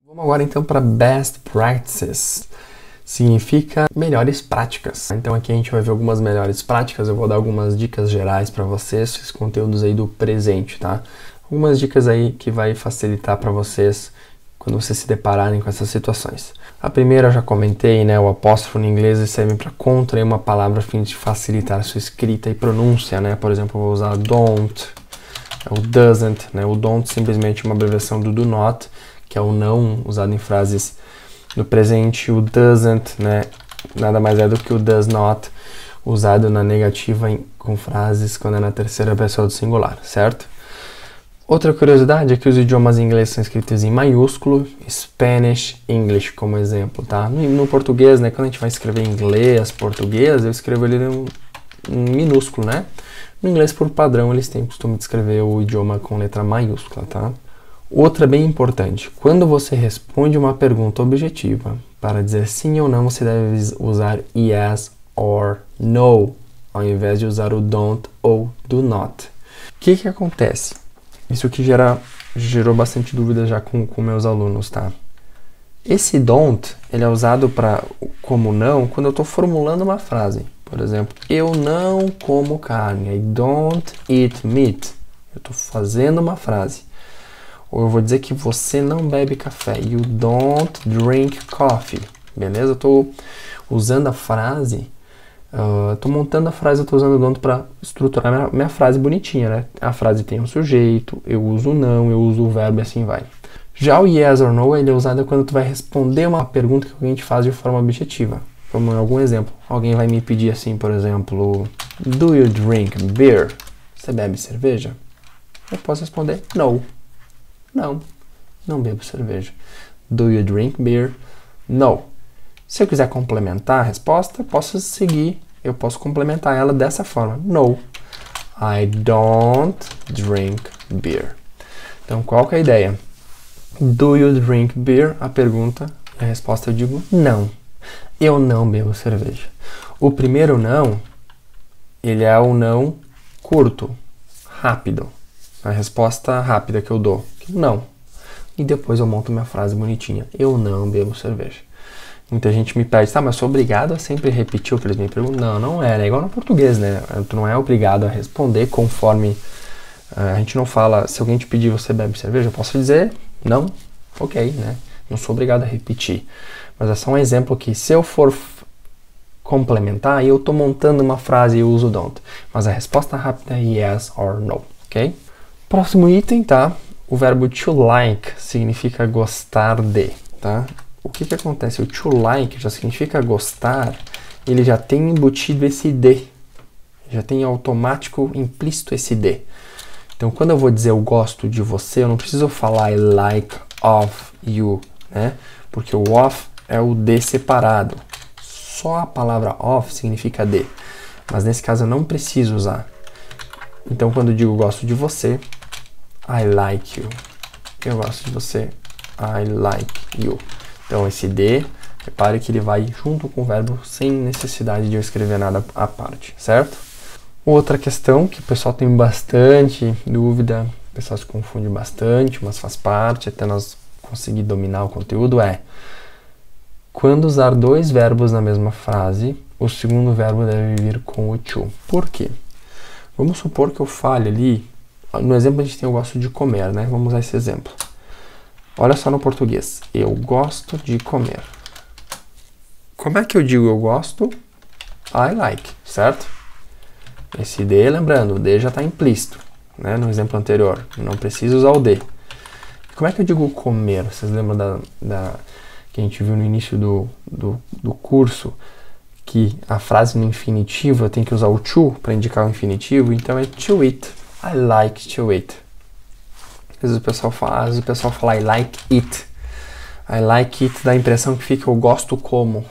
Vamos agora então para Best Practices. Significa melhores práticas. Então aqui a gente vai ver algumas melhores práticas, eu vou dar algumas dicas gerais para vocês, esses conteúdos aí do presente, tá? Algumas dicas aí que vai facilitar para vocês quando vocês se depararem com essas situações. A primeira eu já comentei, né? O apóstrofo em inglês serve para contrair uma palavra a fim de facilitar a sua escrita e pronúncia, né? Por exemplo, eu vou usar don't, o doesn't, né? O don't simplesmente é uma abreviação do do not, que é o não usado em frases no presente. O doesn't, né, nada mais é do que o does not usado na negativa com frases quando é na terceira pessoa do singular, certo? Outra curiosidade é que os idiomas ingleses são escritos em maiúsculo, Spanish, English como exemplo, tá? No português, né, quando a gente vai escrever inglês, português, eu escrevo ele em minúsculo, né? No inglês, por padrão, eles têm o costume de escrever o idioma com letra maiúscula, tá? Outra bem importante, quando você responde uma pergunta objetiva, para dizer sim ou não, você deve usar yes or no, ao invés de usar o don't ou do not. O que acontece? Isso que gerou bastante dúvida já com meus alunos, tá? Esse don't, ele é usado como não quando eu estou formulando uma frase. Por exemplo, eu não como carne, I don't eat meat. Eu estou fazendo uma frase. Ou eu vou dizer que você não bebe café. You don't drink coffee. Beleza? Eu estou usando a frase, estou montando a frase, eu estou usando o don't para estruturar minha frase bonitinha, né? A frase tem um sujeito, eu uso o não, eu uso o verbo e assim vai. Já o yes or no, ele é usado quando tu vai responder uma pergunta que alguém te faz de forma objetiva. Como algum exemplo. Alguém vai me pedir assim, por exemplo, do you drink beer? Você bebe cerveja? Eu posso responder no. Não bebo cerveja. Do you drink beer? No. Se eu quiser complementar a resposta, eu posso complementar ela dessa forma. No, I don't drink beer. Então, qual que é a ideia? Do you drink beer? A pergunta e a resposta eu digo não. Eu não bebo cerveja. O primeiro não, ele é o não curto, rápido. A resposta rápida que eu dou, não. E depois eu monto minha frase bonitinha. Eu não bebo cerveja. Muita gente me pede, tá, mas sou obrigado a sempre repetir o que eles me perguntam. Não é, né? Igual no português, né? Tu não é obrigado a responder conforme... a gente não fala, se alguém te pedir você bebe cerveja, eu posso dizer não, ok, né? Não sou obrigado a repetir. Mas é só um exemplo que se eu for complementar, eu tô montando uma frase e eu uso don't. Mas a resposta rápida é yes or no, ok? Próximo item, tá? O verbo to like significa gostar de, tá? O que acontece? O to like já significa gostar, ele já tem embutido esse de. Já tem automático, implícito esse de. Então, quando eu vou dizer eu gosto de você, eu não preciso falar I like of you, né? Porque o of é o de separado. Só a palavra of significa de. Mas nesse caso eu não preciso usar. Então, quando eu digo gosto de você, I like you. Eu gosto de você, I like you. Então, esse de, repare que ele vai junto com o verbo sem necessidade de eu escrever nada à parte, certo? Outra questão que o pessoal tem bastante dúvida, o pessoal se confunde bastante, mas faz parte, até nós conseguir dominar o conteúdo, é quando usar dois verbos na mesma frase, o segundo verbo deve vir com o to. Por quê? Vamos supor que eu fale ali, no exemplo a gente tem eu gosto de comer, né? Vamos usar esse exemplo. Olha só no português, eu gosto de comer. Como é que eu digo eu gosto? I like, certo? Esse de, lembrando, o de já está implícito, né? No exemplo anterior, não preciso usar o de. Como é que eu digo comer? Vocês lembram que a gente viu no início do curso, que a frase no infinitivo eu tenho que usar o to para indicar o infinitivo, então é to eat. I like to eat. Às vezes o pessoal fala I like it. I like it dá a impressão que fica eu gosto como.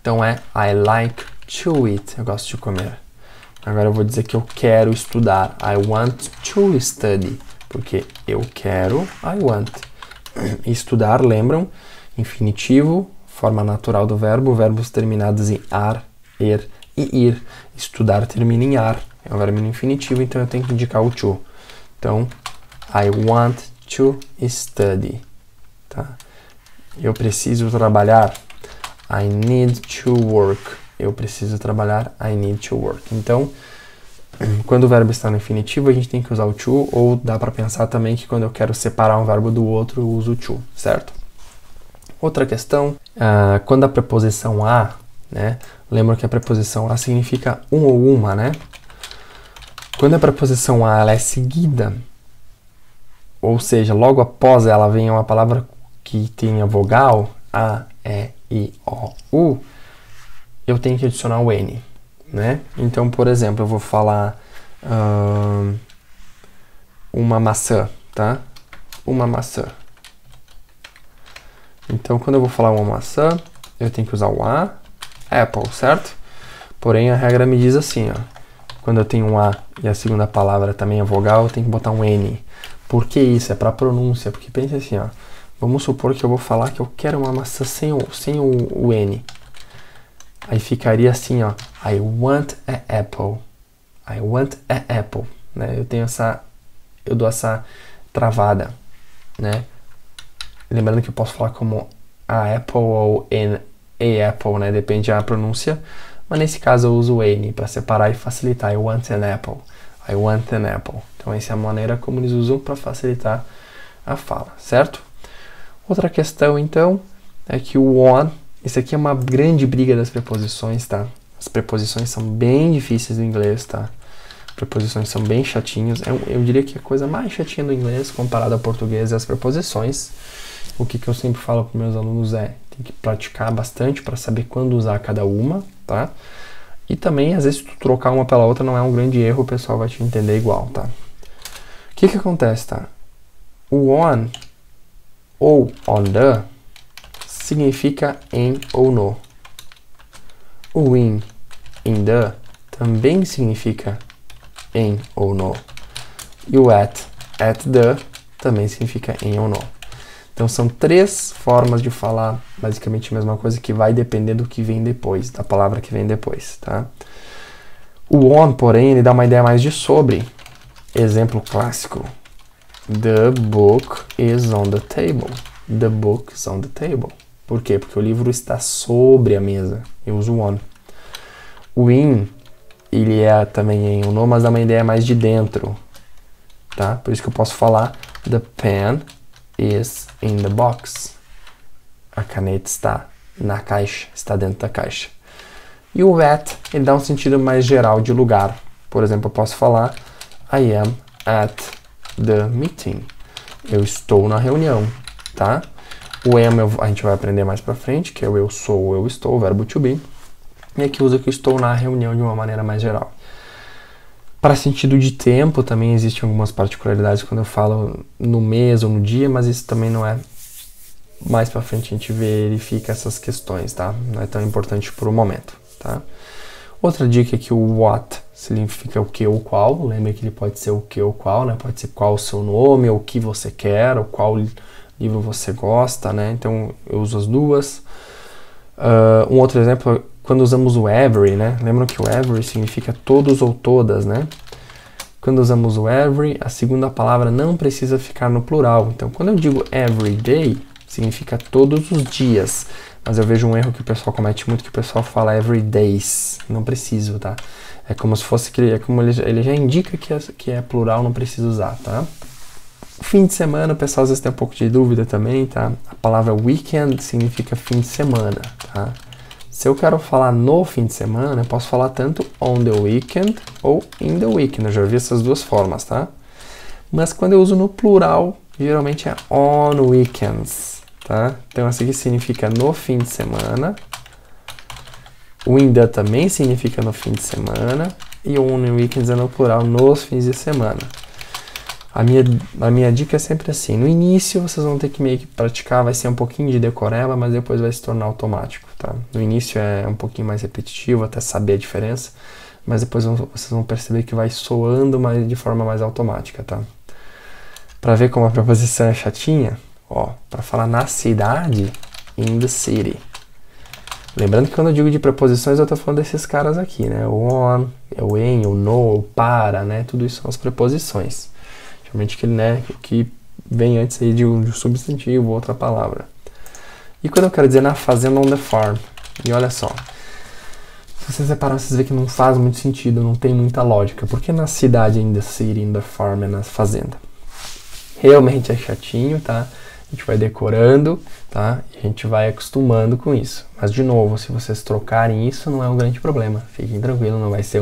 Então é I like to eat. Eu gosto de comer. Agora eu vou dizer que eu quero estudar. I want to study. Porque eu quero, I want. Estudar, lembram? Infinitivo, forma natural do verbo, verbos terminados em ar, er e ir. Estudar termina em ar. É um verbo no infinitivo, então eu tenho que indicar o to. Então, I want to study. tá? Eu preciso trabalhar. I need to work. Eu preciso trabalhar. I need to work. Então, quando o verbo está no infinitivo, a gente tem que usar o to, ou dá para pensar também que quando eu quero separar um verbo do outro, eu uso o to, certo? Outra questão, quando a preposição a, né? Lembra que a preposição a significa um ou uma, né? Quando a preposição a ela é seguida, ou seja, logo após ela vem uma palavra que tenha vogal, a, e, i, o, u, eu tenho que adicionar o n, né? Então, por exemplo, eu vou falar uma maçã, tá? Uma maçã. Então, quando eu vou falar uma maçã, eu tenho que usar o a, apple, certo? Porém, a regra me diz assim, ó. Quando eu tenho um a e a segunda palavra também é vogal, eu tenho que botar um n. Por que isso? É para pronúncia, porque pensa assim, ó. Vamos supor que eu vou falar que eu quero uma maçã sem o n. Aí ficaria assim, ó. I want an apple. I want an apple. Né? Eu dou essa travada, né? Lembrando que eu posso falar como a apple ou a apple, né? Depende da pronúncia. Mas nesse caso eu uso o n para separar e facilitar. I want an apple. I want an apple. Então essa é a maneira como eles usam para facilitar a fala, certo? Outra questão, então, é que o on, isso aqui é uma grande briga das preposições, tá? As preposições são bem difíceis do inglês, tá? Preposições são bem chatinhas. Eu diria que a coisa mais chatinha do inglês comparado ao português é as preposições. O que eu sempre falo para meus alunos é, tem que praticar bastante para saber quando usar cada uma, tá? E também, às vezes, tu trocar uma pela outra não é um grande erro, o pessoal vai te entender igual, tá? O que acontece, tá? O on ou on the significa em ou no. O in the também significa em ou no. E o at the também significa em ou no. Então são três formas de falar basicamente a mesma coisa que vai depender do que vem depois, da palavra que vem depois, tá? O on, porém, ele dá uma ideia mais de sobre. Exemplo clássico. The book is on the table. The book is on the table. Por quê? Porque o livro está sobre a mesa. Eu uso o on. O in, ele é também em ou no, mas dá uma ideia mais de dentro, tá? Por isso que eu posso falar the pen is in the box. A caneta está na caixa, está dentro da caixa. E o at, ele dá um sentido mais geral de lugar. Por exemplo, eu posso falar I am at the meeting. Eu estou na reunião, tá? O am a gente vai aprender mais pra frente, que é o eu sou, eu estou, o verbo to be. E aqui usa que eu estou na reunião de uma maneira mais geral. Para sentido de tempo, também existem algumas particularidades quando eu falo no mês ou no dia, mas isso também não é. Mais para frente a gente verifica essas questões, tá? Não é tão importante por um momento, tá? Outra dica é que o what significa o que ou qual. Lembra que ele pode ser o que ou qual, né? Pode ser qual o seu nome, ou o que você quer, ou qual livro você gosta, né? Então eu uso as duas. Um outro exemplo é quando usamos o every, né? Lembram que o every significa todos ou todas, né? Quando usamos o every, a segunda palavra não precisa ficar no plural. Então, quando eu digo every day, significa todos os dias. Mas eu vejo um erro que o pessoal comete muito, que o pessoal fala every days. Não preciso, tá? É como se fosse, é como ele já indica que é plural, não precisa usar, tá? Fim de semana, o pessoal às vezes tem um pouco de dúvida também, tá? A palavra weekend significa fim de semana, tá? Se eu quero falar no fim de semana, eu posso falar tanto on the weekend ou in the weekend. Eu já vi essas duas formas, tá? Mas quando eu uso no plural, geralmente é on weekends, tá? Então essa aqui significa no fim de semana. O in the também significa no fim de semana. E o on weekends é no plural, nos fins de semana. A minha dica é sempre assim, no início vocês vão ter que meio que praticar, vai ser um pouquinho de decoreba, mas depois vai se tornar automático, tá? No início é um pouquinho mais repetitivo, até saber a diferença, mas depois vocês vão perceber que vai soando de forma mais automática, tá? Pra ver como a preposição é chatinha, ó, pra falar na cidade, in the city. Lembrando que quando eu digo de preposições, eu tô falando desses caras aqui, né? O on, o em, o no, o para, né? Tudo isso são as preposições. Realmente que, né, que vem antes aí de um substantivo, outra palavra. E quando eu quero dizer na fazenda, on the farm, e olha só, se você separar, vocês vê que não faz muito sentido, não tem muita lógica. Por que na cidade ainda city, in the farm, é na fazenda? Realmente é chatinho, tá? A gente vai decorando, tá? E a gente vai acostumando com isso. Mas, de novo, se vocês trocarem isso, não é um grande problema. Fiquem tranquilos, não vai ser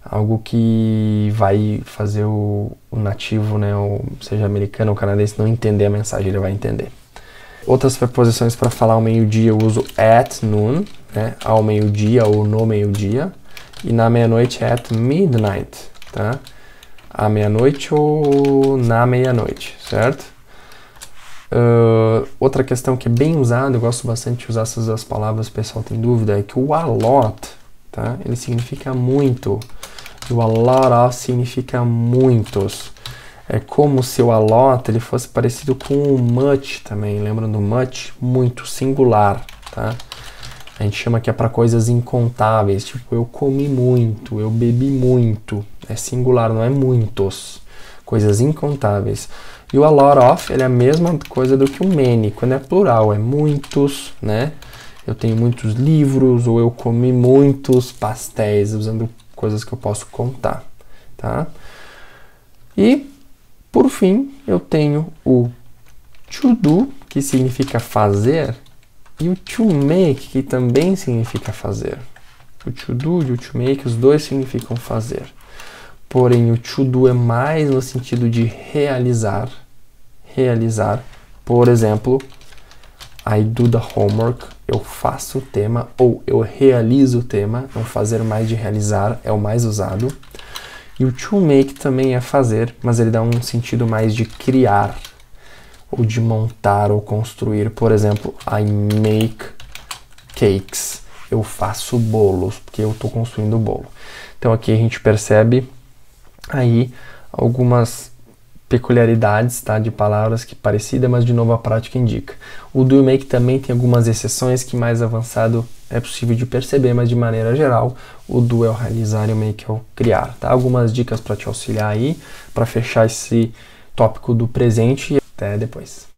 algo que vai fazer o nativo, né, ou seja americano ou canadense, não entender a mensagem, ele vai entender. Outras preposições para falar ao meio-dia eu uso at noon, né, ao meio-dia ou no meio-dia, e na meia-noite at midnight, tá? À meia-noite ou na meia-noite, certo? Outra questão que é bem usada, eu gosto bastante de usar essas duas palavras, o pessoal tem dúvida, é que o a lot, tá? Ele significa muito, e o a lot of significa muitos. É como se o a lot ele fosse parecido com o much também, lembram do much? Muito, singular, tá? A gente chama que é para coisas incontáveis, tipo eu comi muito, eu bebi muito, é singular, não é muitos, coisas incontáveis. E o a lot of, ele é a mesma coisa do que o many, quando é plural, é muitos, né? Eu tenho muitos livros, ou eu comi muitos pastéis, usando coisas que eu posso contar, tá? E, por fim, eu tenho o to do, que significa fazer, e o to make, que também significa fazer. O to do e o to make, os dois significam fazer. Porém, o to do é mais no sentido de realizar. Realizar. Por exemplo, I do the homework, eu faço o tema, ou eu realizo o tema. Então, fazer mais de realizar é o mais usado. E o to make também é fazer, mas ele dá um sentido mais de criar, ou de montar, ou construir. Por exemplo, I make cakes. Eu faço bolos, porque eu estou construindo o bolo. Então, aqui a gente percebe aí algumas peculiaridades, tá, de palavras que parecida, mas de novo a prática indica. O do e make também tem algumas exceções que mais avançado é possível de perceber, mas de maneira geral o do é o realizar e o make é o criar, tá? Algumas dicas para te auxiliar aí, para fechar esse tópico do presente e até depois.